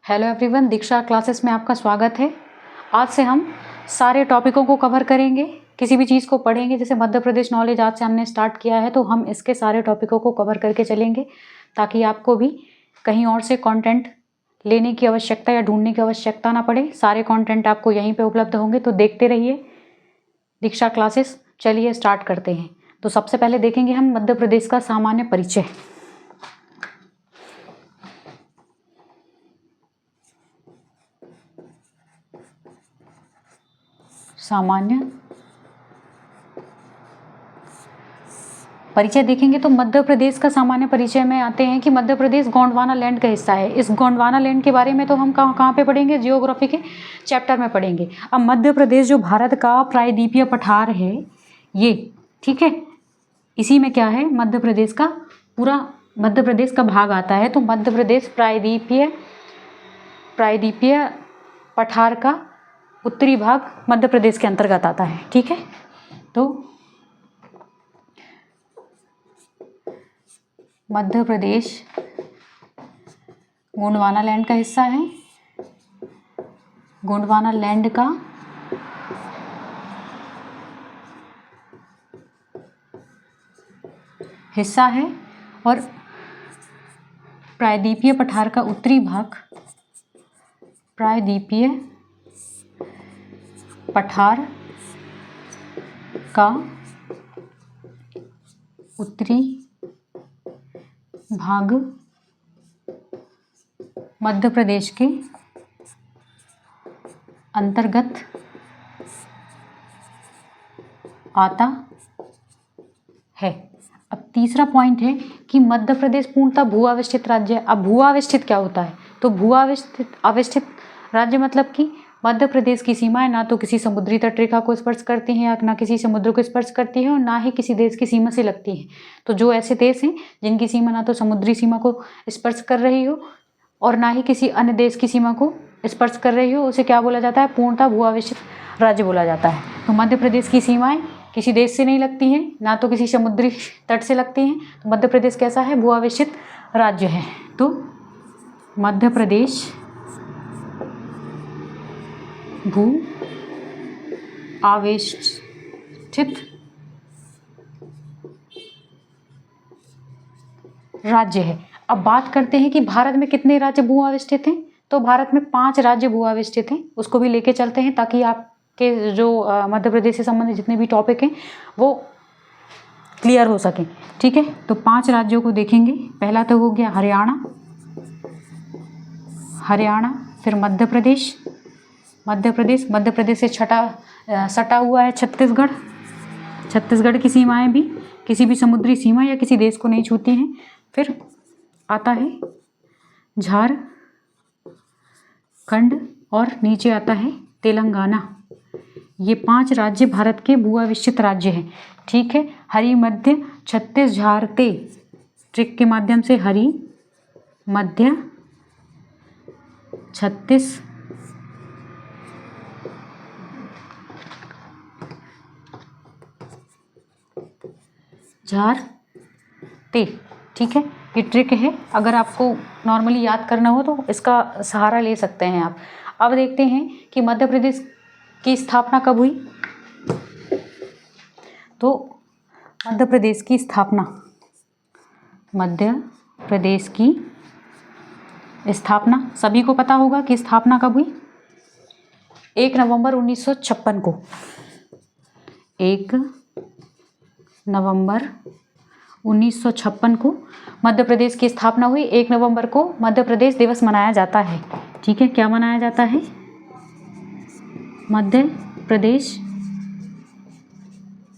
Hello everyone, दीक्षा classes में आपका स्वागत है। आज से हम सारे टॉपिकों को कवर करेंगे। किसी भी चीज़ को पढ़ेंगे, जैसे मध्य प्रदेश नॉलेज आज से हमने स्टार्ट किया है, तो हम इसके सारे टॉपिकों को कवर करके चलेंगे ताकि आपको भी कहीं और से कंटेंट लेने की आवश्यकता या ढूंढने की आवश्यकता ना पड़े। सारे कंटेंट आपको यहीं पे उपलब्ध होंगे, तो देखते रहिए दीक्षा क्लासेस। चलिए स्टार्ट करते हैं। तो सबसे पहले देखेंगे हम मध्य प्रदेश का सामान्य परिचय। सामान्य परिचय देखेंगे तो मध्य प्रदेश का सामान्य परिचय में आते हैं कि मध्य प्रदेश गोंडवाना लैंड का हिस्सा है। इस गोंडवाना लैंड के बारे में तो हम कहाँ पे पढ़ेंगे, जियोग्राफी के चैप्टर में पढ़ेंगे। अब मध्य प्रदेश जो भारत का प्रायद्वीपीय पठार है ये, ठीक है, इसी में क्या है, मध्य प्रदेश का पूरा मध्य प्रदेश का भाग आता है। तो मध्य प्रदेश प्रायद्वीपीय पठार का उत्तरी भाग मध्य प्रदेश के अंतर्गत आता है, ठीक है। तो मध्य प्रदेश गोंडवाना लैंड का हिस्सा है, गोंडवाना लैंड का हिस्सा है और प्रायद्वीपीय पठार का उत्तरी भाग, प्रायद्वीपीय पठार का उत्तरी भाग मध्य प्रदेश के अंतर्गत आता है। अब तीसरा पॉइंट है कि मध्य प्रदेश पूर्णतः भू-आविष्ठित राज्य है। अब भू-आविष्ठित क्या होता है, तो भू-आविष्ठित राज्य मतलब कि मध्य प्रदेश की सीमाएं ना तो किसी समुद्री तटरेखा को स्पर्श करती हैं या ना किसी समुद्र को स्पर्श करती है और ना ही किसी देश की सीमा से लगती हैं। तो जो ऐसे देश हैं जिनकी सीमा ना तो समुद्री सीमा को स्पर्श कर रही हो और ना ही किसी अन्य देश की सीमा को स्पर्श कर रही हो, उसे क्या बोला जाता है, पूर्णतः भू-आविष्ठित राज्य बोला जाता है। तो मध्य प्रदेश की सीमाएं किसी देश से नहीं लगती हैं, ना तो किसी समुद्री तट से लगती हैं। तो मध्य प्रदेश कैसा है, भू-आविष्ठित राज्य है। तो मध्य प्रदेश भू आविष्ठित राज्य है। अब बात करते हैं कि भारत में कितने राज्य भू आविष्ठित हैं। तो भारत में 5 राज्य भू आविष्ठित हैं, उसको भी लेके चलते हैं ताकि आपके जो मध्य प्रदेश से संबंधित जितने भी टॉपिक हैं वो क्लियर हो सकें, ठीक है। तो 5 राज्यों को देखेंगे। पहला तो हो गया हरियाणा, फिर मध्य प्रदेश से सटा हुआ है छत्तीसगढ़ की सीमाएं भी किसी भी समुद्री सीमा या किसी देश को नहीं छूती हैं। फिर आता है झारखंड और नीचे आता है तेलंगाना। ये 5 राज्य भारत के भू-आविष्ठित राज्य हैं, ठीक है। हरि मध्य छत्तीस झारते ट्रिक के माध्यम से हरि मध्य छत्तीस झारते, ठीक है। ये ट्रिक है, अगर आपको नॉर्मली याद करना हो तो इसका सहारा ले सकते हैं आप। अब देखते हैं कि मध्य प्रदेश की स्थापना कब हुई। तो मध्य प्रदेश की स्थापना सभी को पता होगा कि स्थापना कब हुई, 1 नवंबर 1956 को। 1 नवंबर 1956 को मध्य प्रदेश की स्थापना हुई। 1 नवंबर को मध्य प्रदेश दिवस मनाया जाता है, ठीक है। क्या मनाया जाता है, मध्य प्रदेश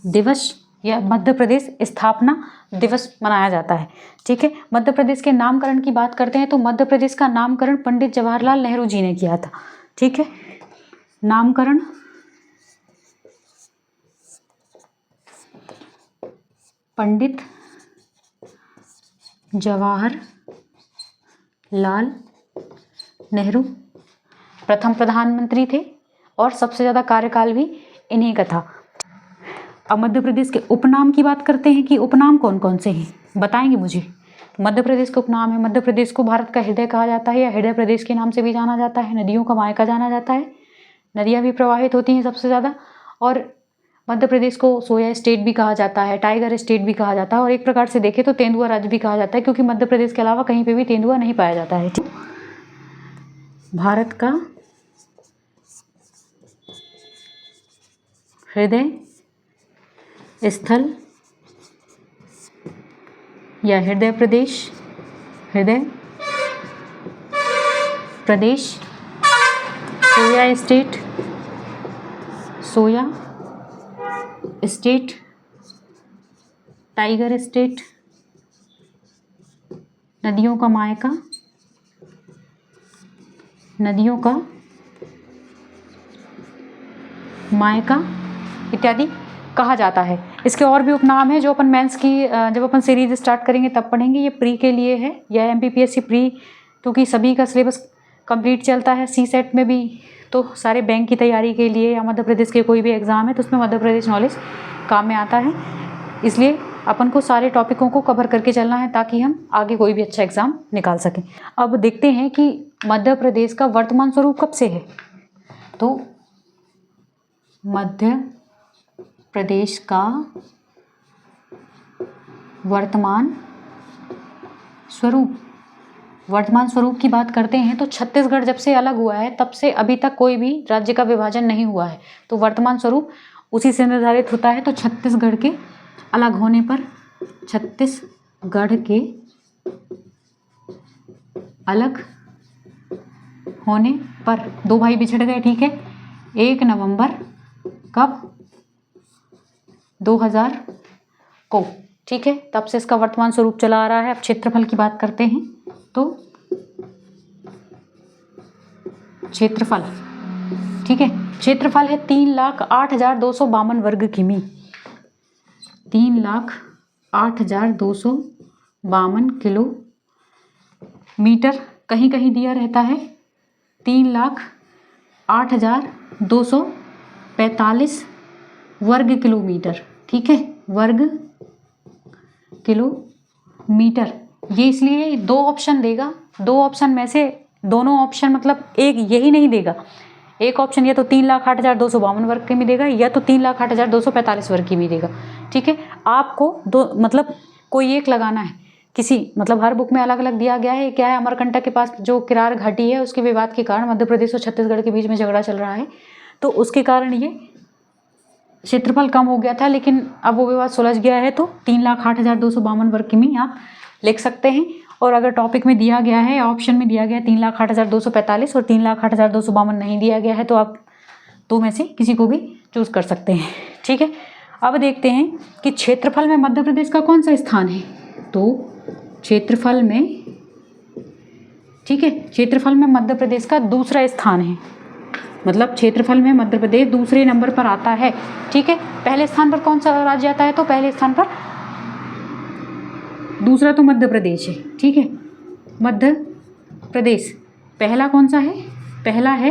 दिवस या मध्य प्रदेश स्थापना दिवस मनाया जाता है, ठीक है। मध्य प्रदेश के नामकरण की बात करते हैं तो मध्य प्रदेश का नामकरण पंडित जवाहरलाल नेहरू जी ने किया था, ठीक है। नामकरण पंडित जवाहरलाल नेहरू प्रथम प्रधानमंत्री थे और सबसे ज़्यादा कार्यकाल भी इन्हीं का था। अब मध्य प्रदेश के उपनाम की बात करते हैं कि उपनाम कौन कौन से हैं, बताएंगे मुझे। मध्य प्रदेश का उपनाम है। मध्य प्रदेश को भारत का हृदय कहा जाता है या हृदय प्रदेश के नाम से भी जाना जाता है। नदियों का मायका जाना जाता है, नदियाँ भी प्रवाहित होती हैं सबसे ज़्यादा। और मध्य प्रदेश को सोया स्टेट भी कहा जाता है, टाइगर स्टेट भी कहा जाता है, और एक प्रकार से देखें तो तेंदुआ राज्य भी कहा जाता है, क्योंकि मध्य प्रदेश के अलावा कहीं पे भी तेंदुआ नहीं पाया जाता है। भारत का हृदय स्थल या हृदय प्रदेश, हृदय प्रदेश, soya state, soya state, tiger state, नदियों का मायका, नदियों का मायका इत्यादि कहा जाता है। इसके और भी उपनाम है जो अपन मेंस की जब अपन सीरीज स्टार्ट करेंगे तब पढ़ेंगे। ये प्री के लिए है, यह MPPSC प्री, क्योंकि सभी का सिलेबस कंप्लीट चलता है। CSET में भी तो सारे बैंक की तैयारी के लिए या मध्य प्रदेश के कोई भी एग्ज़ाम है तो उसमें मध्य प्रदेश नॉलेज काम में आता है। इसलिए अपन को सारे टॉपिकों को कवर करके चलना है ताकि हम आगे कोई भी अच्छा एग्ज़ाम निकाल सकें। अब देखते हैं कि मध्य प्रदेश का वर्तमान स्वरूप कब से है। तो मध्य प्रदेश का वर्तमान स्वरूप की बात करते हैं तो छत्तीसगढ़ जब से अलग हुआ है तब से अभी तक कोई भी राज्य का विभाजन नहीं हुआ है, तो वर्तमान स्वरूप उसी से निर्धारित होता है। तो छत्तीसगढ़ के अलग होने पर, छत्तीसगढ़ के अलग होने पर दो भाई बिछड़ गए, ठीक है, 1 नवंबर कब, 2000 को, ठीक है, तब से इसका वर्तमान स्वरूप चला आ रहा है। अब क्षेत्रफल की बात करते हैं तो क्षेत्रफल, ठीक है, क्षेत्रफल है 3,08,252 वर्ग किमी, 3,08,252 किलोमीटर। कहीं कहीं दिया रहता है 3,08,245 वर्ग किलोमीटर, ठीक है, वर्ग किलोमीटर। ये इसलिए दो ऑप्शन देगा, दो ऑप्शन में से दोनों ऑप्शन मतलब एक यही नहीं देगा। एक ऑप्शन या तो 3,08,252 वर्ग किमी देगा या तो 3,08,245 वर्ग किमी देगा, ठीक है। आपको दो मतलब कोई एक लगाना है किसी, मतलब हर बुक में अलग अलग दिया गया है। क्या है, अमरकंटक के पास जो किरार घाटी है उसके विवाद के कारण मध्य प्रदेश और छत्तीसगढ़ के बीच में झगड़ा चल रहा है, तो उसके कारण ये क्षेत्रफल कम हो गया था, लेकिन अब वो विवाद सुलझ गया है। तो 3,08,252 वर्ग किमी आप लिख सकते हैं। और अगर टॉपिक में दिया गया है, ऑप्शन में दिया गया है 3,08,245 और 3,08,252 नहीं दिया गया है, तो आप दो में से किसी को भी चूज कर सकते हैं, ठीक है। अब देखते हैं कि क्षेत्रफल में मध्य प्रदेश का कौन सा स्थान है। तो क्षेत्रफल में, ठीक है, क्षेत्रफल में मध्य प्रदेश का दूसरा स्थान है, मतलब क्षेत्रफल में मध्य प्रदेश दूसरे नंबर पर आता है, ठीक है। पहले स्थान पर कौन सा राज्य आता है, तो पहले स्थान पर दूसरा तो मध्य प्रदेश है, ठीक है, मध्य प्रदेश। पहला कौन सा है, पहला है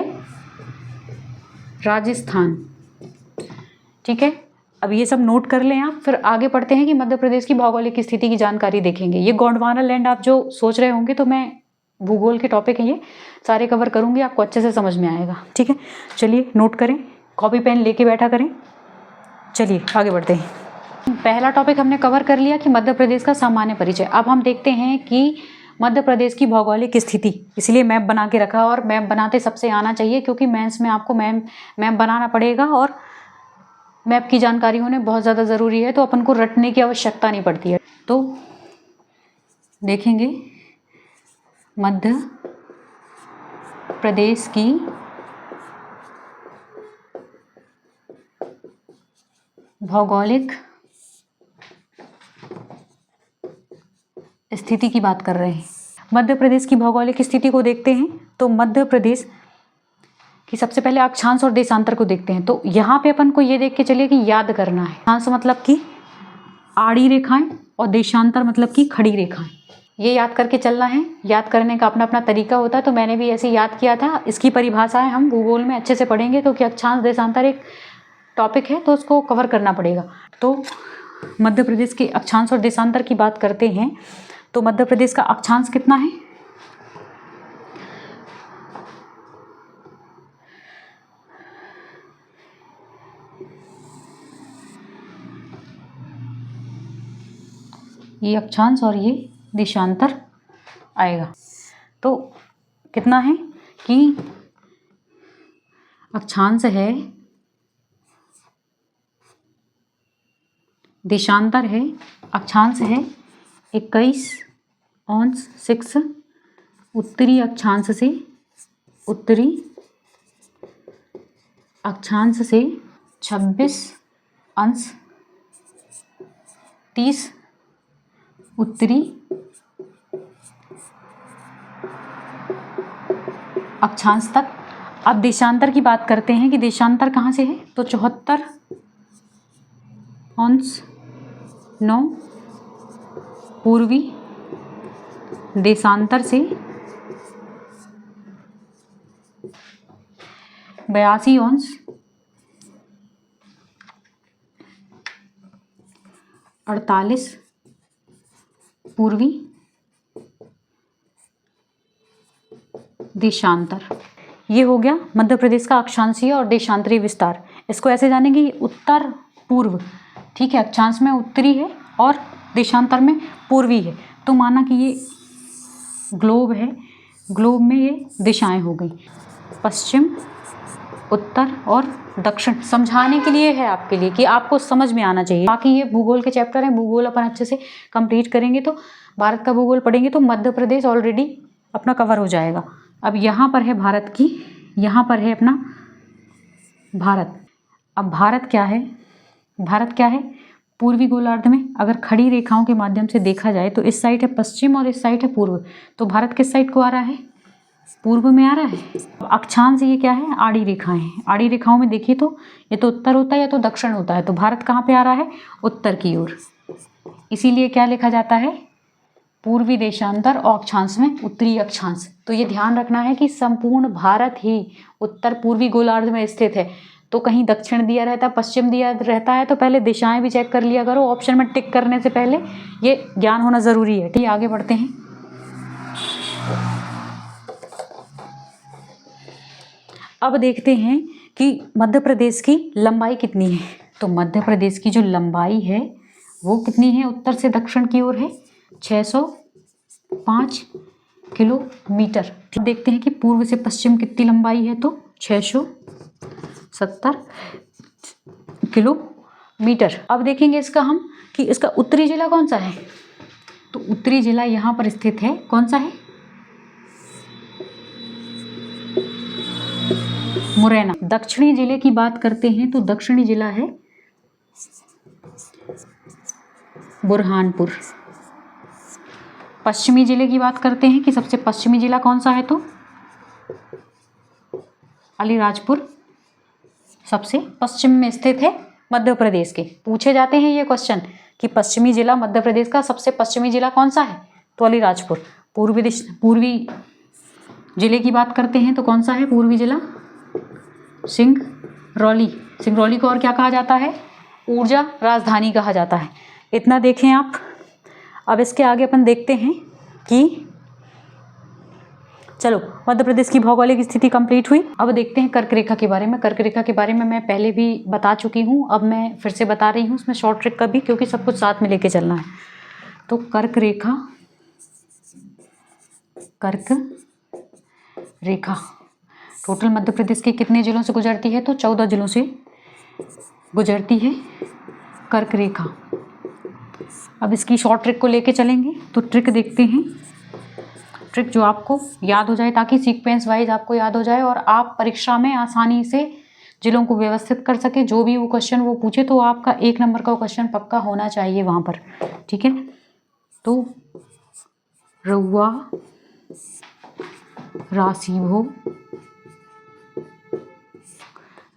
राजस्थान, ठीक है। अब ये सब नोट कर लें आप, फिर आगे पढ़ते हैं कि मध्य प्रदेश की भौगोलिक स्थिति की जानकारी देखेंगे। ये गोंडवाना लैंड आप जो सोच रहे होंगे, तो मैं भूगोल के टॉपिक हैं ये सारे कवर करूंगी, आपको अच्छे से समझ में आएगा, ठीक है। चलिए नोट करें, कॉपी पेन लेके बैठा करें। चलिए आगे बढ़ते हैं। पहला टॉपिक हमने कवर कर लिया कि मध्य प्रदेश का सामान्य परिचय। अब हम देखते हैं कि मध्य प्रदेश की भौगोलिक स्थिति, इसलिए मैप बना के रखा, और मैप बनाते सबसे आना चाहिए क्योंकि मेंस में आपको मैप बनाना पड़ेगा और मैप की जानकारी होने बहुत ज़्यादा ज़रूरी है, तो अपन को रटने की आवश्यकता नहीं पड़ती है। तो देखेंगे मध्य प्रदेश की भौगोलिक स्थिति की बात कर रहे हैं। मध्य प्रदेश की भौगोलिक स्थिति को देखते हैं तो मध्य प्रदेश की सबसे पहले अक्षांश और देशांतर को देखते हैं। तो यहाँ पे अपन को ये देख के चलिए कि याद करना है, अक्षांश मतलब कि आड़ी रेखाएं और देशांतर मतलब कि खड़ी रेखाएं, ये याद करके चलना है। याद करने का अपना अपना तरीका होता है, तो मैंने भी ऐसे याद किया था। इसकी परिभाषाएं हम भूगोल में अच्छे से पढ़ेंगे क्योंकि अक्षांश देशांतर एक टॉपिक है तो उसको कवर करना पड़ेगा। तो मध्य प्रदेश के अक्षांश और देशांतर की बात करते हैं तो मध्य प्रदेश का अक्षांश कितना है? ये अक्षांश और ये देशांतर आएगा। तो कितना है कि अक्षांश है, देशांतर है, अक्षांश है 21.6 उत्तरी अक्षांश से, उत्तरी अक्षांश से 26.30 उत्तरी अक्षांश तक। अब देशांतर की बात करते हैं कि देशांतर कहाँ से है, तो 74.9 पूर्वी देशांतर से 82.48 पूर्वी देशांतर। ये हो गया मध्य प्रदेश का अक्षांशीय और देशांतरीय विस्तार। इसको ऐसे जानेंगे, उत्तर पूर्व, ठीक है, अक्षांश में उत्तरी है और देशांतर में पूर्वी है। तो माना कि ये ग्लोब है, ग्लोब में ये दिशाएं हो गई, पश्चिम, उत्तर और दक्षिण। समझाने के लिए है आपके लिए कि आपको समझ में आना चाहिए। बाकी ये भूगोल के चैप्टर हैं, भूगोल अपन अच्छे से कंप्लीट करेंगे तो भारत का भूगोल पढ़ेंगे तो मध्य प्रदेश ऑलरेडी अपना कवर हो जाएगा। अब यहाँ पर है भारत की, यहाँ पर है अपना भारत। अब भारत क्या है, भारत क्या है, पूर्वी गोलार्ध में अगर खड़ी रेखाओं के माध्यम से देखा जाए तो इस साइड है पश्चिम और इस साइड है पूर्व। तो भारत किस साइड को आ रहा है, पूर्व में आ रहा है। अक्षांश ये क्या है, आड़ी रेखाएं हैं। आड़ी रेखाओं में देखिए तो ये तो उत्तर होता है या तो दक्षिण होता है। तो भारत कहाँ पे आ रहा है, उत्तर की ओर। इसीलिए क्या लिखा जाता है, पूर्वी देशांतर और अक्षांश में उत्तरी अक्षांश। तो ये ध्यान रखना है कि संपूर्ण भारत ही उत्तर पूर्वी गोलार्ध में स्थित है। तो कहीं दक्षिण दिया रहता है, पश्चिम दिया रहता है, तो पहले दिशाएं भी चेक कर लिया करो। ऑप्शन में टिक करने से पहले ये ज्ञान होना ज़रूरी है। ठीक है, आगे बढ़ते हैं। अब देखते हैं कि मध्य प्रदेश की लंबाई कितनी है। तो मध्य प्रदेश की जो लंबाई है वो कितनी है, उत्तर से दक्षिण की ओर है 605 किलोमीटर। देखते हैं कि पूर्व से पश्चिम कितनी लंबाई है, तो 670 किलोमीटर। अब देखेंगे इसका हम कि इसका उत्तरी जिला कौन सा है। तो उत्तरी जिला यहाँ पर स्थित है, कौन सा है, मुरैना। दक्षिणी जिले की बात करते हैं तो दक्षिणी जिला है बुरहानपुर। पश्चिमी जिले की बात करते हैं कि सबसे पश्चिमी जिला कौन सा है, तो अलीराजपुर सबसे पश्चिम में स्थित है मध्य प्रदेश के। पूछे जाते हैं ये क्वेश्चन कि पश्चिमी जिला मध्य प्रदेश का सबसे पश्चिमी जिला कौन सा है, तो अलीराजपुर। पूर्वी जिले की बात करते हैं तो कौन सा है पूर्वी जिला, सिंगरौली। सिंगरौली को और क्या कहा जाता है, ऊर्जा राजधानी कहा जाता है। इतना देखें आप। अब इसके आगे अपन देखते हैं कि चलो मध्य प्रदेश की भौगोलिक स्थिति कंप्लीट हुई। अब देखते हैं कर्क रेखा के बारे में। कर्क रेखा के बारे में मैं पहले भी बता चुकी हूँ, अब मैं फिर से बता रही हूँ, उसमें शॉर्ट ट्रिक का भी, क्योंकि सब कुछ साथ में लेके चलना है। तो कर्क रेखा टोटल मध्य प्रदेश के कितने जिलों से गुजरती है, तो 14 जिलों से गुजरती है कर्क रेखा। अब इसकी शॉर्ट ट्रिक को लेके चलेंगे। तो ट्रिक देखते हैं, ट्रिक जो आपको याद हो जाए, ताकि सीक्वेंस वाइज आपको याद हो जाए और आप परीक्षा में आसानी से जिलों को व्यवस्थित कर सके। जो भी वो क्वेश्चन वो पूछे तो आपका 1 नंबर का क्वेश्चन पक्का होना चाहिए वहाँ पर, ठीक है। तो रउआ, राशिभो,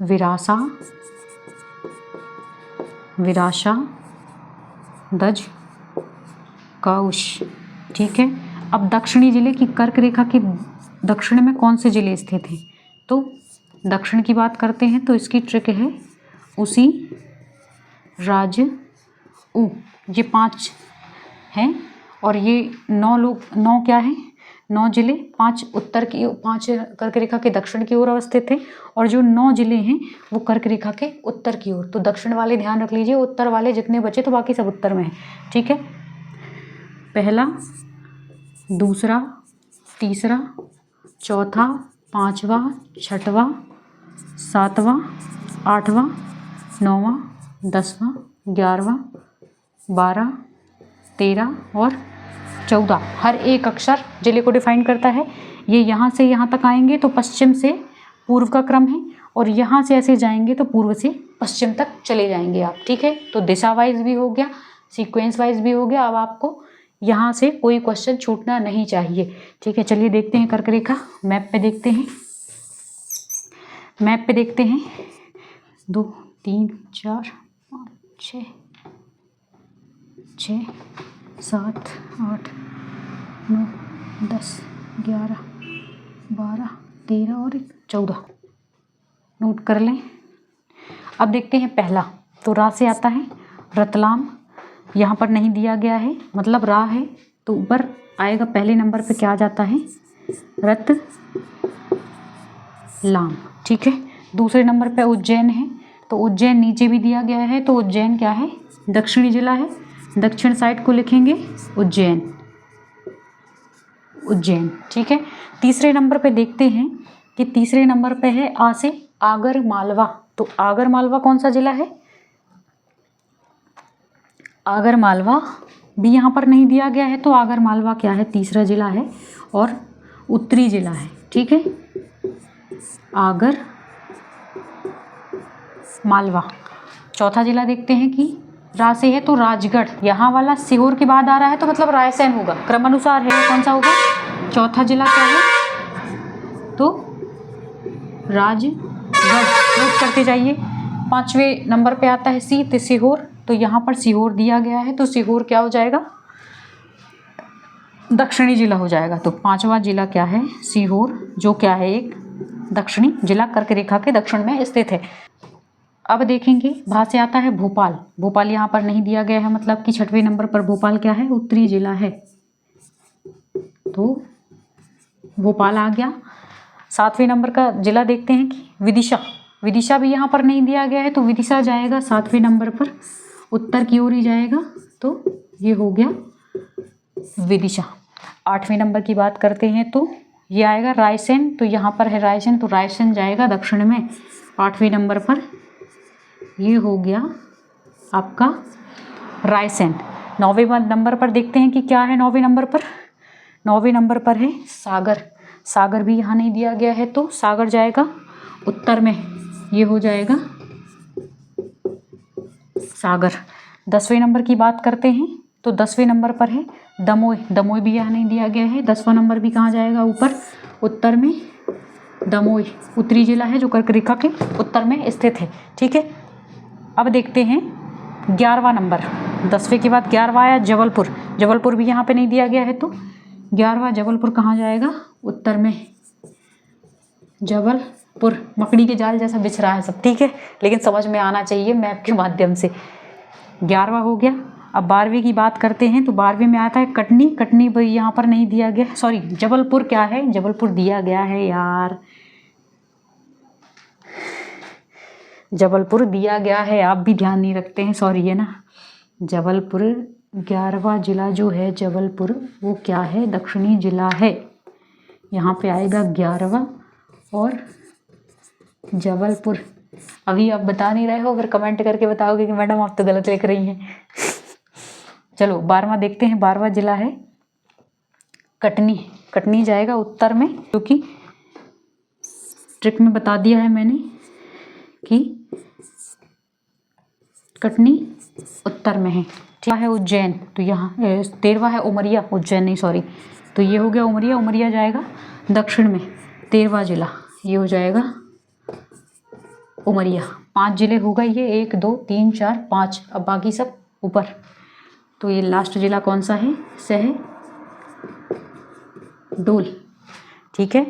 विरासा, विराशा, दज, कौश, ठीक है। अब दक्षिणी जिले की कर्क रेखा के दक्षिण में कौन से जिले स्थित हैं, तो दक्षिण की बात करते हैं तो इसकी ट्रिक है उसी, राज, उ, ये 5 हैं और ये 9 क्या है, 9 जिले, 5 उत्तर की, 5 कर्क रेखा के दक्षिण की ओर अवस्थित है और जो 9 जिले हैं वो कर्क रेखा के उत्तर की ओर। तो दक्षिण वाले ध्यान रख लीजिए, उत्तर वाले जितने बचे तो बाकी सब उत्तर में है। ठीक है, पहला, दूसरा, तीसरा, चौथा, पांचवा, छठवां, सातवां, आठवां, नौवां, 10वां, 11वां, 12, 13 और 14। हर एक अक्षर जिले को डिफाइन करता है। ये यहाँ से यहाँ तक आएंगे तो पश्चिम से पूर्व का क्रम है और यहाँ से ऐसे जाएंगे तो पूर्व से पश्चिम तक चले जाएंगे आप। ठीक है, तो दिशा वाइज भी हो गया, सीक्वेंस वाइज भी हो गया। अब आपको यहाँ से कोई क्वेश्चन छूटना नहीं चाहिए। ठीक है, चलिए देखते हैं कर्क रेखा। मैप पे देखते हैं, मैप पे देखते हैं। 2, 3, 4, 5, 6, 7, 8, 9, 10, 11, 12, 13 और 14 नोट कर लें। अब देखते हैं पहला, तो रा से आता है रतलाम। यहाँ पर नहीं दिया गया है, मतलब रा है तो ऊपर आएगा। पहले नंबर पे क्या आ जाता है, रतलाम। ठीक है, दूसरे नंबर पे उज्जैन है, तो उज्जैन नीचे भी दिया गया है, तो उज्जैन क्या है, दक्षिणी जिला है। दक्षिण साइड को लिखेंगे उज्जैन, उज्जैन। ठीक है, तीसरे नंबर पे देखते हैं कि तीसरे नंबर पे है आ से आगर मालवा। तो आगर मालवा कौन सा जिला है, आगर मालवा भी यहाँ पर नहीं दिया गया है, तो आगर मालवा क्या है, तीसरा जिला है और उत्तरी जिला है। ठीक है, आगर मालवा। चौथा जिला देखते हैं कि रा से है तो राजगढ़। यहाँ वाला सीहोर के बाद आ रहा है तो मतलब रायसेन होगा, क्रमानुसार है। कौन सा होगा, चौथा जिला क्या है, तो राजगढ़। नोट करते जाइए। पांचवें नंबर पे आता है सी, तो सीहोर। तो यहाँ पर सीहोर दिया गया है, तो सीहोर क्या हो जाएगा, दक्षिणी जिला हो जाएगा। तो पांचवा जिला क्या है, सीहोर, जो क्या है एक दक्षिणी जिला, कर्क रेखा के दक्षिण में स्थित है। अब देखेंगे भा से आता है भोपाल। भोपाल यहाँ पर नहीं दिया गया है, मतलब कि 6वें नंबर पर भोपाल क्या है, उत्तरी जिला है, तो भोपाल आ गया। 7वें नंबर का जिला देखते हैं कि विदिशा। विदिशा भी यहाँ पर नहीं दिया गया है, तो विदिशा जाएगा 7वें नंबर पर, उत्तर की ओर ही जाएगा, तो ये हो गया विदिशा। 8वें नंबर की बात करते हैं तो ये आएगा रायसेन। तो यहाँ पर है रायसेन, तो रायसेन जाएगा दक्षिण में 8वें नंबर पर, ये हो गया आपका रायसेन। 9वें नंबर पर देखते हैं कि क्या है 9वें नंबर पर। 9वें नंबर पर है सागर। सागर भी यहाँ नहीं दिया गया है, तो सागर जाएगा उत्तर में, ये हो जाएगा सागर। 10वें नंबर की बात करते हैं तो 10वें नंबर पर है दमोह। दमोह भी यहाँ नहीं दिया गया है। 10वां नंबर भी कहाँ जाएगा, ऊपर उत्तर में, दमोह उत्तरी जिला है जो कर्क रेखा के उत्तर में स्थित है। ठीक है, अब देखते हैं 11वां नंबर। 10वें के बाद 11वां आया जबलपुर। जबलपुर भी यहाँ पे नहीं दिया गया है, तो 11वां जबलपुर कहाँ जाएगा, उत्तर में, जबलपुर। मकड़ी के जाल जैसा बिछ रहा है सब, ठीक है, लेकिन समझ में आना चाहिए मैप के माध्यम से। 11वां हो गया। अब 12वीं की बात करते हैं तो 12वीं में आता है कटनी। कटनी भाई यहाँ पर नहीं दिया गया, सॉरी जबलपुर क्या है, जबलपुर दिया गया है यार, जबलपुर दिया गया है, आप भी ध्यान नहीं रखते हैं, सॉरी है ना। जबलपुर 11वां जिला जो है जबलपुर, वो क्या है, दक्षिणी जिला है। यहाँ पे आएगा 11वां और जबलपुर। अभी आप बता नहीं रहे हो, फिर कमेंट करके बताओगे कि मैडम आप तो गलत लिख रही हैं। चलो 12वां देखते हैं। 12वां जिला है कटनी। कटनी जाएगा उत्तर में, क्योंकि ट्रिक में बता दिया है मैंने कि कटनी उत्तर में है। ठीक है, उज्जैन, तो यहाँ 13वां है उमरिया। उज्जैन नहीं, सॉरी, तो ये हो गया उमरिया। उमरिया जाएगा दक्षिण में, 13वां जिला, ये हो जाएगा उमरिया। 5 जिले हो गए ये, 1 2 3 4 5, अब बाकी सब ऊपर। तो ये लास्ट जिला कौन सा है, शहडोल। ठीक है,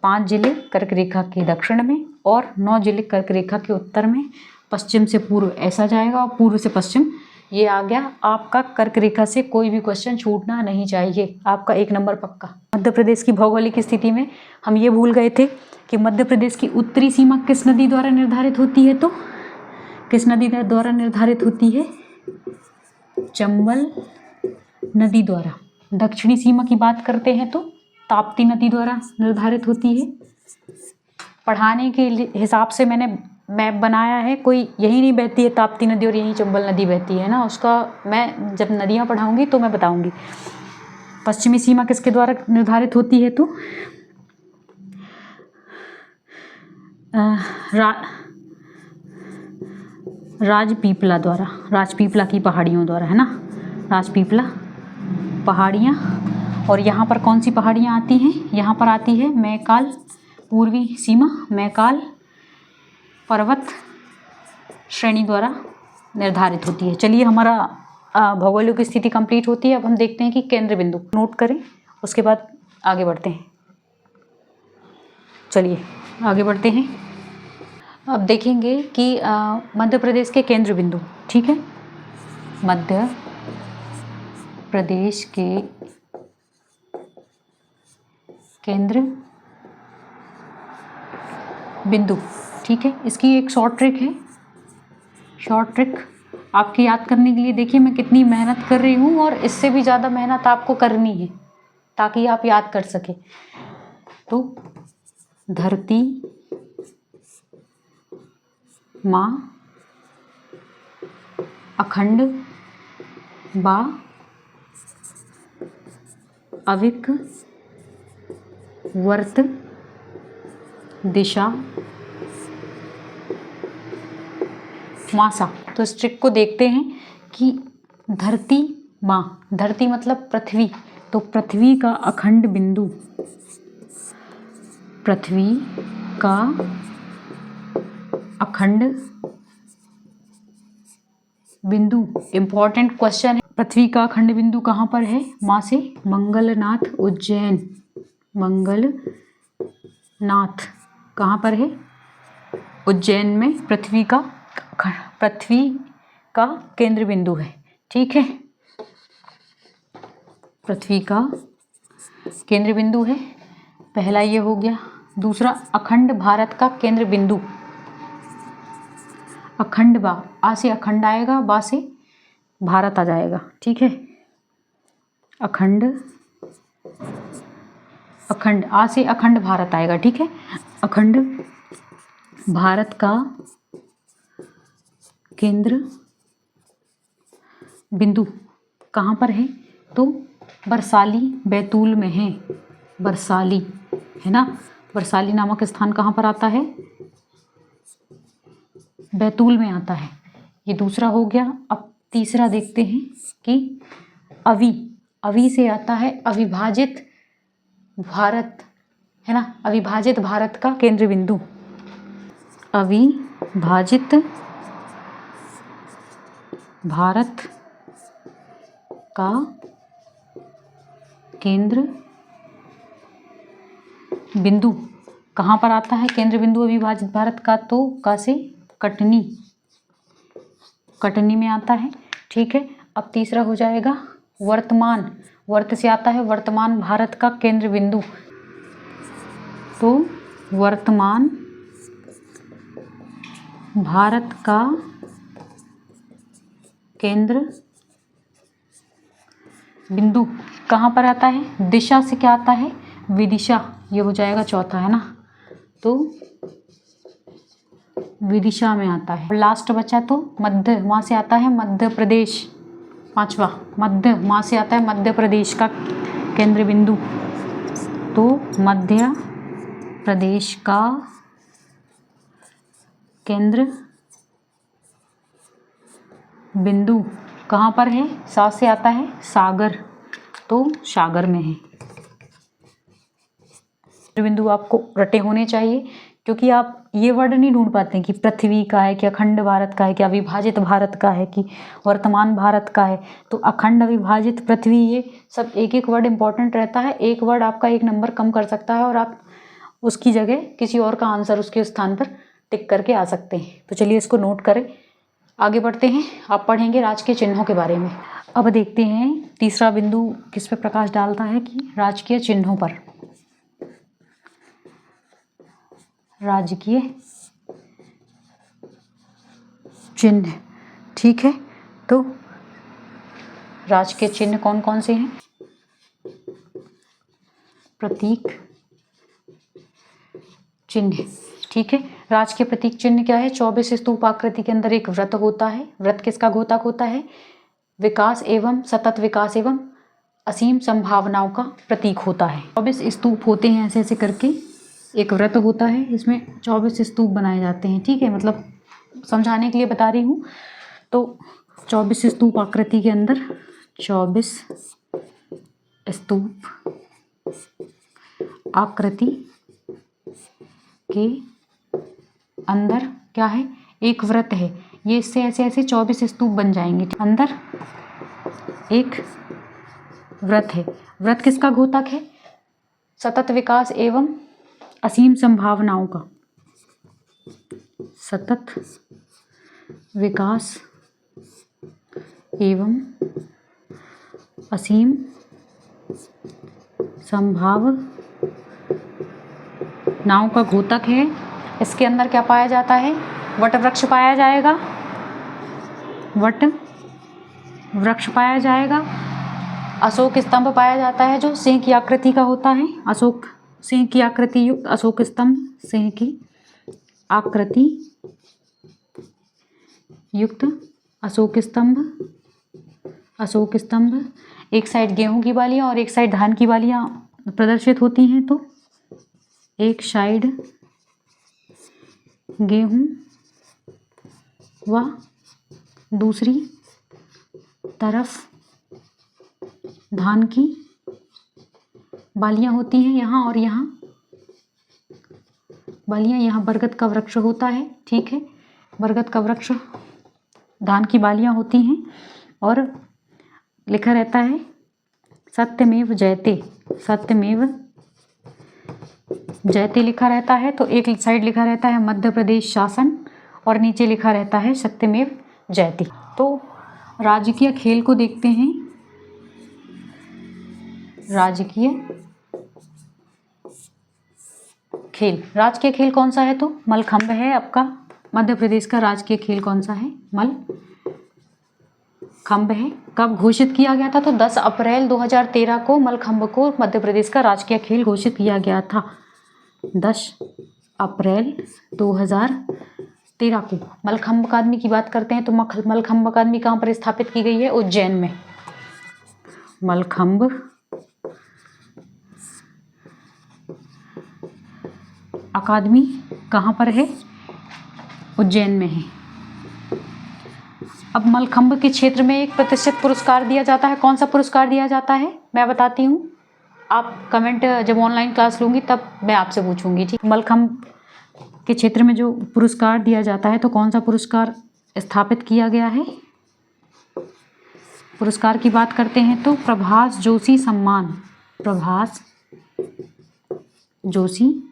5 जिले कर्क रेखा के दक्षिण में और 9 जिले कर्क रेखा के उत्तर में। पश्चिम से पूर्व ऐसा जाएगा और पूर्व से पश्चिम ये आ गया आपका कर्क रेखा से कोई भी क्वेश्चन छूटना नहीं चाहिए, आपका 1 नंबर पक्का। मध्य प्रदेश की भौगोलिक स्थिति में हम ये भूल गए थे कि मध्य प्रदेश की उत्तरी सीमा किस नदी द्वारा निर्धारित होती है, तो किस नदी द्वारा निर्धारित होती है, चंबल नदी द्वारा। दक्षिणी सीमा की बात करते हैं तो ताप्ती नदी द्वारा निर्धारित होती है। पढ़ाने के हिसाब से मैंने मैप बनाया है, कोई यही नहीं बहती है ताप्ती नदी और यही चंबल नदी बहती है ना, उसका मैं जब नदियाँ पढ़ाऊँगी तो मैं बताऊँगी। पश्चिमी सीमा किसके द्वारा निर्धारित होती है, तो राजपीपला द्वारा, राजपीपला की पहाड़ियों द्वारा, है ना, राजपीपला पहाड़ियाँ। और यहाँ पर कौन सी पहाड़ियाँ आती हैं, यहाँ पर आती है मैकाल, पूर्वी सीमा मैकाल पर्वत श्रेणी द्वारा निर्धारित होती है। चलिए हमारा भौगोलिक स्थिति कंप्लीट होती है। अब हम देखते हैं कि केंद्र बिंदु नोट करें, उसके बाद आगे बढ़ते हैं। चलिए आगे बढ़ते हैं। अब देखेंगे कि मध्य प्रदेश के केंद्र बिंदु, ठीक है, मध्य प्रदेश के केंद्र बिंदु, ठीक है। इसकी एक शॉर्ट ट्रिक है, शॉर्ट ट्रिक आपकी याद करने के लिए। देखिए मैं कितनी मेहनत कर रही हूँ और इससे भी ज़्यादा मेहनत आपको करनी है ताकि आप याद कर सकें। तो धरती माँ अखंड बा अविक वर्त दिशा मासा। तो इस ट्रिक को देखते हैं कि धरती माँ, धरती मतलब पृथ्वी, तो पृथ्वी का अखंड बिंदु, पृथ्वी का अखंड बिंदु, इंपॉर्टेंट क्वेश्चन है। पृथ्वी का अखंड बिंदु कहाँ पर है, माँ से मंगलनाथ उज्जैन, मंगलनाथ कहाँ पर है, उज्जैन में पृथ्वी का केंद्र बिंदु है, ठीक है, पृथ्वी का केंद्र बिंदु है। पहला ये हो गया। दूसरा अखंड भारत का केंद्र बिंदु, अखंड बा, आ से अखंड आएगा, बा से भारत आ जाएगा, ठीक है, अखंड, अखंड आ से अखंड भारत आएगा, ठीक है। अखंड भारत का केंद्र बिंदु कहाँ पर है, तो बरसाली बैतूल में है, बरसाली, है ना, बरसाली नामक स्थान कहाँ पर आता है, बैतूल में आता है। ये दूसरा हो गया। अब तीसरा देखते हैं कि अवि, अवि से आता है अविभाजित भारत, है ना, अविभाजित भारत का केंद्र बिंदु, अविभाजित भारत का केंद्र बिंदु कहाँ पर आता है, केंद्र बिंदु अविभाजित भारत का, तो का से कटनी, कटनी में आता है, ठीक है। अब तीसरा हो जाएगा वर्तमान, वर्त से आता है वर्तमान भारत का केंद्र बिंदु, तो वर्तमान भारत का केंद्र बिंदु कहाँ पर आता है, दिशा से क्या आता है, विदिशा, ये हो जाएगा चौथा, है ना, तो विदिशा में आता है। लास्ट बचा तो मध्य, वहाँ से आता है मध्य प्रदेश, पांचवा मध्य, वहाँ से आता है मध्य प्रदेश का केंद्र बिंदु, तो मध्य प्रदेश का केंद्र बिंदु कहाँ पर है, सा से आता है सागर, तो सागर में है। बिंदु आपको रटे होने चाहिए, क्योंकि आप ये वर्ड नहीं ढूंढ पाते हैं कि पृथ्वी का है, कि अखंड भारत का है, कि अविभाजित भारत का है, कि वर्तमान भारत का है। तो अखंड, अविभाजित, पृथ्वी, ये सब एक एक वर्ड इंपॉर्टेंट रहता है। एक वर्ड आपका 1 नंबर कम कर सकता है और आप उसकी जगह किसी और का आंसर उसके स्थान पर टिक करके आ सकते हैं। तो चलिए इसको नोट करें। आगे बढ़ते हैं, अब पढ़ेंगे राजकीय चिन्हों के बारे में। अब देखते हैं तीसरा बिंदु किस पे प्रकाश डालता है कि राजकीय चिन्हों पर। राजकीय चिन्ह, ठीक है। तो राजकीय चिन्ह कौन कौन से हैं? प्रतीक चिन्ह, ठीक है। राजकीय प्रतीक चिन्ह क्या है? 24 स्तूप आकृति के अंदर एक वृत्त होता है। वृत्त किसका घोतक होता है? विकास एवं सतत विकास एवं असीम संभावनाओं का प्रतीक होता है। 24 स्तूप होते हैं, ऐसे ऐसे करके एक वृत्त होता है, इसमें 24 स्तूप बनाए जाते हैं, ठीक है। मतलब समझाने के लिए बता रही हूँ। तो 24 स्तूप आकृति के अंदर 24 स्तूप आकृति के अंदर क्या है? एक वृत्त है। ये इससे ऐसे ऐसे 24 स्तूप बन जाएंगे। अंदर एक वृत्त है। वृत्त किसका घोतक है? सतत विकास एवं असीम संभावनाओं का। सतत विकास एवं असीम संभावनाओं का घोतक है। इसके अंदर क्या पाया जाता है? वट वृक्ष पाया जाएगा। वट वृक्ष पाया जाएगा। अशोक स्तंभ पाया जाता है जो सिंह की आकृति का होता है। अशोक सिंह की आकृति युक्त अशोक स्तंभ, सिंह की आकृति युक्त अशोक स्तंभ। अशोक स्तंभ, एक साइड गेहूं की बालियां और एक साइड धान की बालियां प्रदर्शित होती हैं। तो एक साइड गेहूं व दूसरी तरफ धान की बालियां होती हैं यहाँ, और यहाँ बालियां, यहाँ बरगद का वृक्ष होता है, ठीक है। बरगद का वृक्ष, धान की बालियां होती हैं और लिखा रहता है सत्यमेव जयते। सत्यमेव जयते लिखा रहता है। तो एक साइड लिखा रहता है मध्य प्रदेश शासन और नीचे लिखा रहता है सत्यमेव जयते। तो राजकीय खेल को देखते हैं। राजकीय खेल, राजकीय खेल कौन सा है? तो मलखंभ है आपका। मध्य प्रदेश का राजकीय खेल कौन सा है? मलखंभ है। कब घोषित किया गया था? तो 10 अप्रैल 2013 को मलखंभ को मध्य प्रदेश का राजकीय खेल घोषित किया गया था। 10 अप्रैल 2013 को मलखंभ अकादमी की बात करते हैं। तो मलखंभ अकादमी कहाँ पर स्थापित की गई है? उज्जैन में। मलखंभ अकादमी कहाँ पर है? उज्जैन में है। अब मलखंभ के क्षेत्र में एक प्रतिष्ठित पुरस्कार दिया जाता है। कौन सा पुरस्कार दिया जाता है? मैं बताती हूँ, आप कमेंट जब ऑनलाइन क्लास लूँगी तब मैं आपसे पूछूंगी, ठीक। मलखंभ के क्षेत्र में जो पुरस्कार दिया जाता है, तो कौन सा पुरस्कार स्थापित किया गया है? पुरस्कार की बात करते हैं तो प्रभास जोशी सम्मान। प्रभास जोशी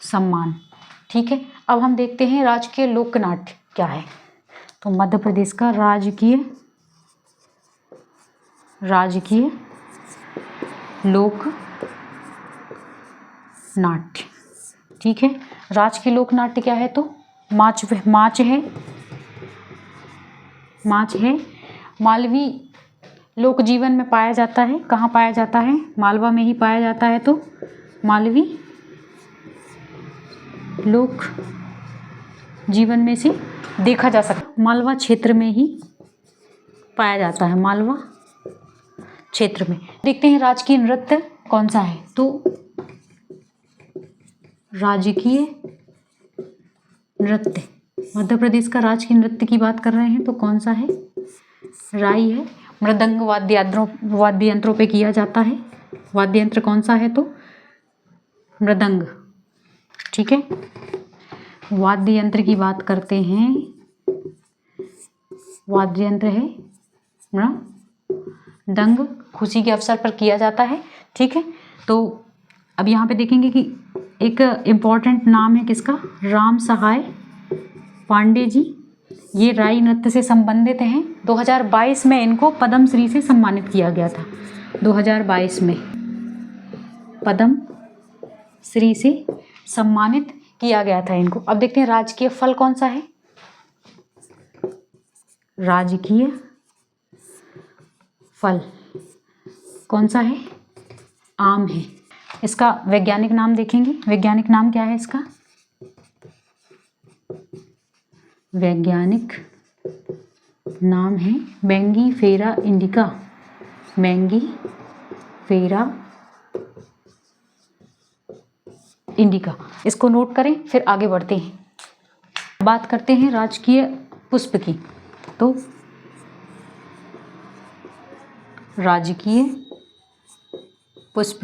सम्मान, ठीक है। अब हम देखते हैं राजकीय लोकनाट्य क्या है। तो मध्य प्रदेश का राजकीय लोक नाट्य, ठीक है। राजकीय लोक नाट्य क्या है? तो माच है। मालवी लोक जीवन में पाया जाता है। कहाँ पाया जाता है? मालवा में ही पाया जाता है। तो मालवी लोक जीवन में से देखा जा सकता, मालवा क्षेत्र में ही पाया जाता है। मालवा क्षेत्र में। देखते हैं राजकीय नृत्य कौन सा है। तो राजकीय नृत्य, मध्य प्रदेश का राजकीय नृत्य की बात कर रहे हैं तो कौन सा है? राई है। मृदंग वाद्य यंत्रों पे किया जाता है। वाद्य यंत्र कौन सा है? तो मृदंग, ठीक है। वाद्य यंत्र की बात करते हैं। वाद्य यंत्र है मृदंग, खुशी के अवसर पर किया जाता है, ठीक है। तो अब यहाँ पे देखेंगे कि एक इम्पॉर्टेंट नाम है किसका? राम सहाय पांडे जी, ये राई नृत्य से संबंधित हैं। 2022 में इनको पद्म श्री से सम्मानित किया गया था। 2022 में पद्म श्री से सम्मानित किया गया था इनको। अब देखते हैं राजकीय फल कौन सा है। राजकीय फल कौन सा है? आम है। इसका वैज्ञानिक नाम देखेंगे। वैज्ञानिक नाम क्या है इसका? वैज्ञानिक नाम है मैंगीफेरा इंडिका। Mangifera indica. इसको नोट करें, फिर आगे बढ़ते हैं। बात करते हैं राजकीय पुष्प की। तो राजकीय पुष्प,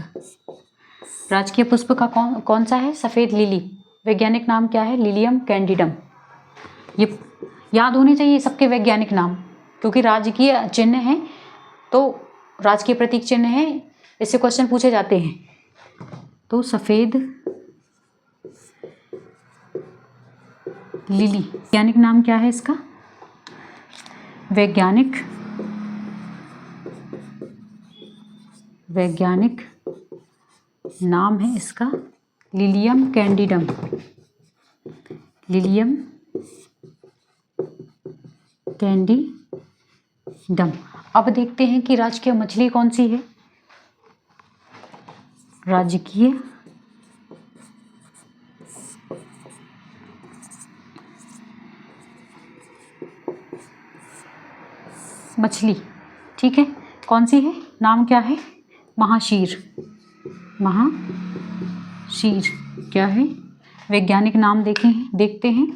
राजकीय पुष्प का कौन सा है? सफ़ेद लिली। वैज्ञानिक नाम क्या है? लिलियम कैंडिडम। ये याद होने चाहिए सबके वैज्ञानिक नाम, क्योंकि राजकीय चिन्ह है तो राजकीय प्रतीक चिन्ह है, इससे क्वेश्चन पूछे जाते हैं। तो सफ़ेद लिली। वैज्ञानिक नाम क्या है इसका? वैज्ञानिक नाम है इसका लिलियम कैंडिडम। लिलियम कैंडिडम। अब देखते हैं कि राजकीय मछली कौन सी है। राजकीय मछली, ठीक है, कौन सी है? नाम क्या है? महाशीर। महाशीर क्या है? वैज्ञानिक नाम देखते हैं।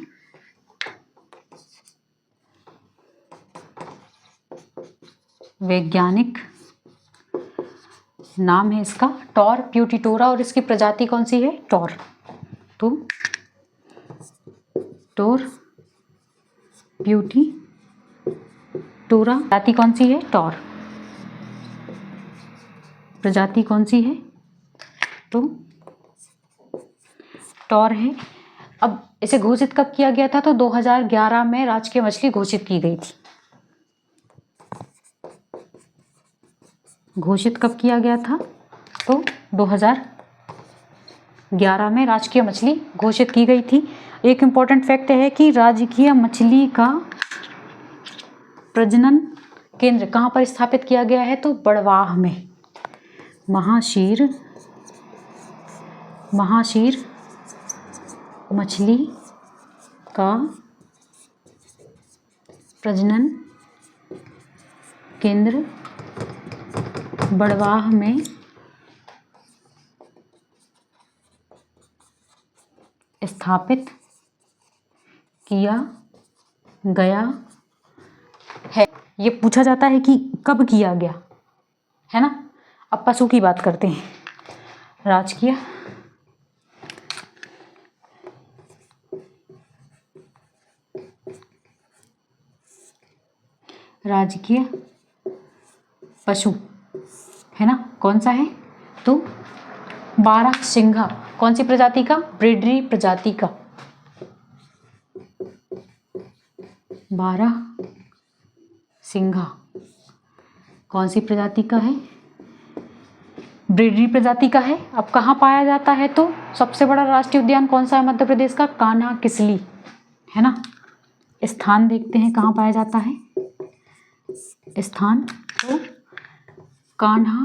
वैज्ञानिक नाम है इसका टॉर प्यूटिटोरा, और इसकी प्रजाति कौन सी है? टॉर। तो टॉर प्यूटिटोरा प्रजाति कौन सी है? टॉर। प्रजाति कौन सी है? तो टॉर है। अब इसे घोषित कब किया गया था? तो 2011 में राजकीय मछली घोषित की गई थी। घोषित कब किया गया था? तो 2011 में राजकीय मछली घोषित की गई थी। एक इम्पॉर्टेंट फैक्ट है कि राजकीय मछली का प्रजनन केंद्र कहाँ पर स्थापित किया गया है? तो बड़वाह में। महाशीर मछली का प्रजनन केंद्र बड़वाह में स्थापित किया गया है। ये पूछा जाता है कि कब किया गया, है ना। अब पशु की बात करते हैं। राजकीय पशु, है ना, कौन सा है? तो बारहसिंघा। कौन सी प्रजाति का? ब्रीडरी प्रजाति का। बारहसिंघा कौन सी प्रजाति का है? ब्रीडरी प्रजाति का है। अब कहाँ पाया जाता है? तो सबसे बड़ा राष्ट्रीय उद्यान कौन सा है मध्य प्रदेश का? कान्हा किसली, है ना। स्थान देखते हैं कहाँ पाया जाता है। स्थान तो कान्हा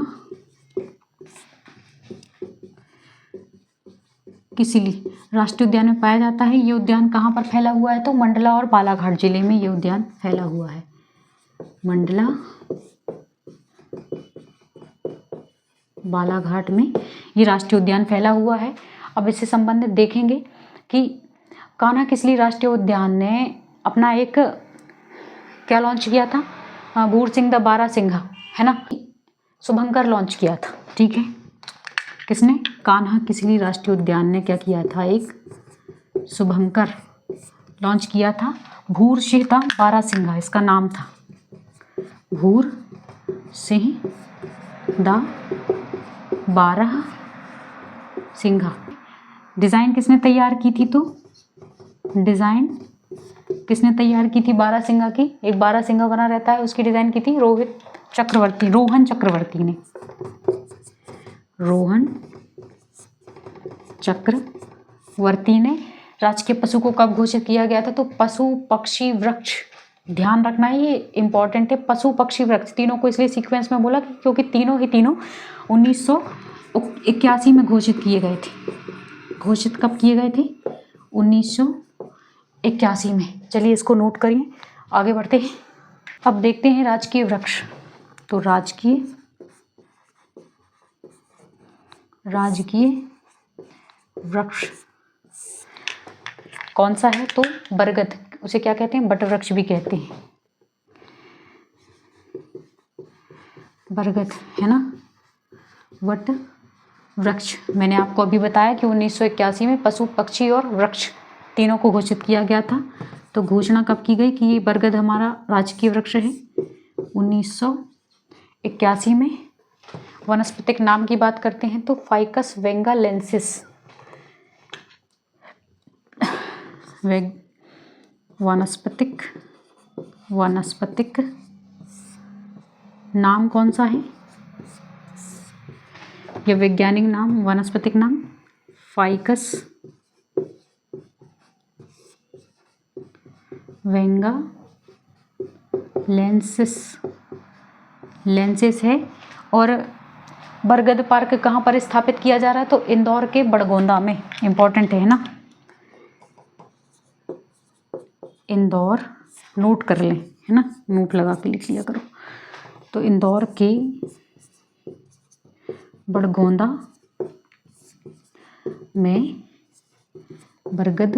किसली राष्ट्रीय उद्यान में पाया जाता है। ये उद्यान कहाँ पर फैला हुआ है? तो मंडला और बालाघाट जिले में ये उद्यान फैला हुआ है। मंडला बालाघाट में ये राष्ट्रीय उद्यान फैला हुआ है। अब इससे संबंधित देखेंगे कि कान्हा किसली राष्ट्रीय उद्यान ने अपना एक क्या लॉन्च किया था? भूरसिंह द बारहसिंघा, है ना, शुभंकर लॉन्च किया था। ठीक है, किसने? कान्हा किसली राष्ट्रीय उद्यान ने क्या किया था? एक शुभंकर लॉन्च किया था। भूरसिंह द बारहसिंघा इसका नाम था। Bhoor Singh the barasingha. डिज़ाइन किसने तैयार की थी? तो डिज़ाइन किसने तैयार की थी बारहसिंगा की? एक बारहसिंगा बना रहता है, उसकी डिज़ाइन की थी रोहन चक्रवर्ती ने। रोहन चक्रवर्ती ने। राजकीय पशु को कब घोषित किया गया था? तो पशु पक्षी वृक्ष, ध्यान रखना है ये इंपॉर्टेंट है। पशु पक्षी वृक्ष तीनों को इसलिए सीक्वेंस में बोला क्योंकि तीनों 1981 में घोषित किए गए थे। घोषित कब किए गए थे? 1981 में। चलिए इसको नोट करिए, आगे बढ़ते हैं। अब देखते हैं राजकीय वृक्ष। तो राजकीय वृक्ष कौन सा है? तो बरगद। उसे क्या कहते हैं? बट वृक्ष भी कहते हैं। बरगद है ना, वट वृक्ष। मैंने आपको अभी बताया कि 1981 में पशु पक्षी और वृक्ष तीनों को घोषित किया गया था। तो घोषणा कब की गई कि ये बरगद हमारा राजकीय वृक्ष है? 1981 में। वनस्पतिक नाम की बात करते हैं तो फाइकस वेंगालेंसिस। वनस्पतिक नाम कौन सा है? ये वैज्ञानिक नाम, वनस्पतिक नाम फाइकस वेंगालेंसिस है। और बरगद पार्क कहाँ पर स्थापित किया जा रहा है? तो इंदौर के बड़गोंदा में। इंपॉर्टेंट है ना, इंदौर, नोट कर लें, है ना, नोट लगा के लिख लिया करो। तो इंदौर के बड़गोंदा में बरगद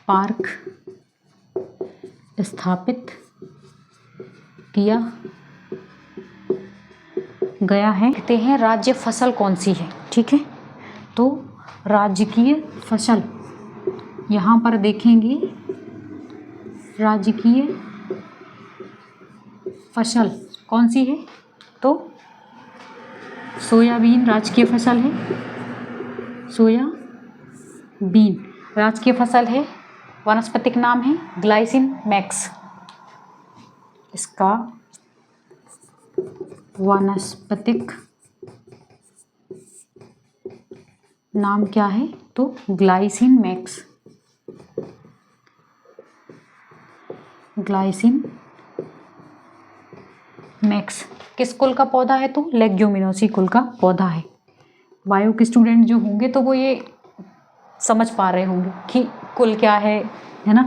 पार्क स्थापित किया गया है। कहते हैं राज्य फसल कौन सी है? ठीक है, तो राजकीय फसल यहाँ पर देखेंगे, राजकीय फसल कौन सी है? तो सोयाबीन राजकीय फसल है। सोयाबीन राजकीय फसल है। वनस्पतिक नाम है ग्लाइसिन मैक्स। इसका वनस्पतिक नाम क्या है? तो ग्लाइसिन मैक्स। ग्लाइसिन मैक्स किस कुल का पौधा है? तो लेग्यूमिनोसी कुल का पौधा है। बायो के स्टूडेंट जो होंगे तो वो ये समझ पा रहे होंगे कि कुल क्या है ना,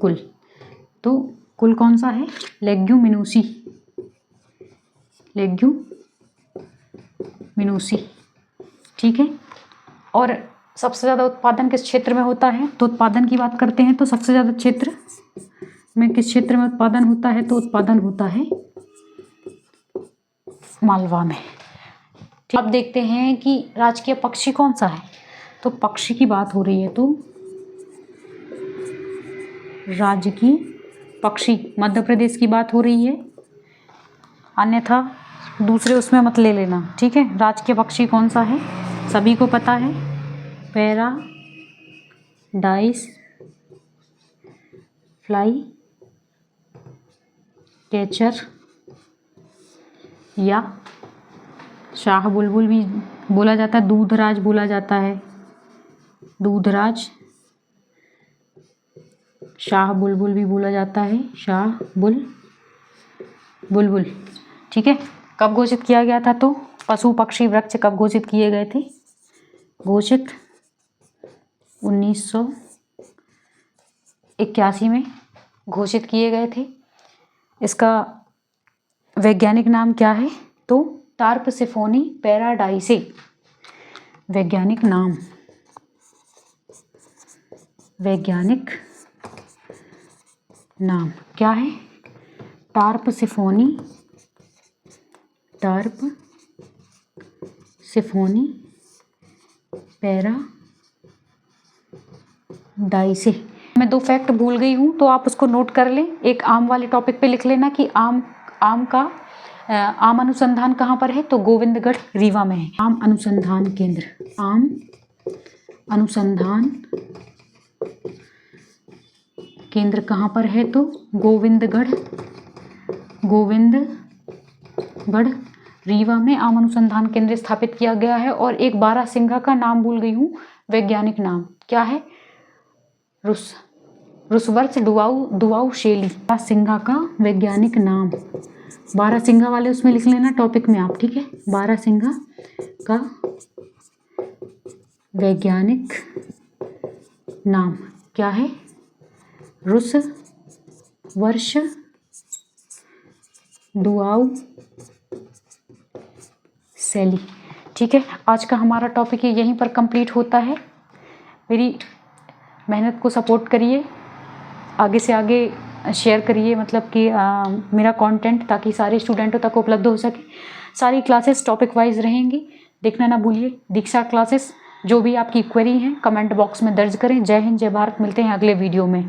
कुल। तो कुल कौन सा है? लेग्यूमिनोसी। ठीक है। और सबसे ज़्यादा उत्पादन किस क्षेत्र में होता है? तो उत्पादन की बात करते हैं तो सबसे ज़्यादा क्षेत्र में किस क्षेत्र में उत्पादन होता है? तो उत्पादन होता है मालवा में। अब देखते हैं कि राजकीय पक्षी कौन सा है। तो पक्षी की बात हो रही है तो राजकीय पक्षी मध्य प्रदेश की बात हो रही है, अन्यथा दूसरे उसमें मत ले लेना। ठीक है, राजकीय पक्षी कौन सा है? सभी को पता है, पैराडाइज फ्लाई कैचर या शाह बुलबुल भी बोला जाता है, दूधराज बोला जाता है, दूधराज, शाह बुलबुल भी बोला जाता है, शाह बुलबुल। ठीक है, कब घोषित किया गया था? तो पशु पक्षी वृक्ष कब घोषित किए गए थे? घोषित 1981 में घोषित किए गए थे। इसका वैज्ञानिक नाम क्या है? तो टार्पसिफोनी पैराडाइसे। वैज्ञानिक नाम क्या है? टार्पसिफोनी पैराडाइसे। मैं 2 फैक्ट भूल गई हूँ तो आप उसको नोट कर लें। एक आम वाले टॉपिक पे लिख लेना कि आम अनुसंधान कहाँ पर है? तो गोविंदगढ़ रीवा में है। आम अनुसंधान केंद्र कहाँ पर है? तो गोविंदगढ़ रीवा में आम अनुसंधान केंद्र स्थापित किया गया है। और एक बारहसिंघा का नाम भूल गई हूँ, वैज्ञानिक नाम क्या है? रुसवर्स डुआऊ शेली। बारहसिंघा का वैज्ञानिक नाम, बारहसिंघा वाले उसमें लिख लेना टॉपिक में आप, ठीक है। बारहसिंघा का वैज्ञानिक नाम क्या है? रुसवर्स डुआऊ शेली, ठीक है। आज का हमारा टॉपिक यहीं पर कंप्लीट होता है। मेरी मेहनत को सपोर्ट करिए, आगे से आगे शेयर करिए, मतलब कि मेरा कंटेंट, ताकि सारे स्टूडेंटों तक उपलब्ध हो सके। सारी क्लासेस टॉपिक वाइज रहेंगी, देखना ना भूलिए। दीक्षा क्लासेस, जो भी आपकी क्वेरी हैं कमेंट बॉक्स में दर्ज करें। जय हिंद, जय भारत। मिलते हैं अगले वीडियो में।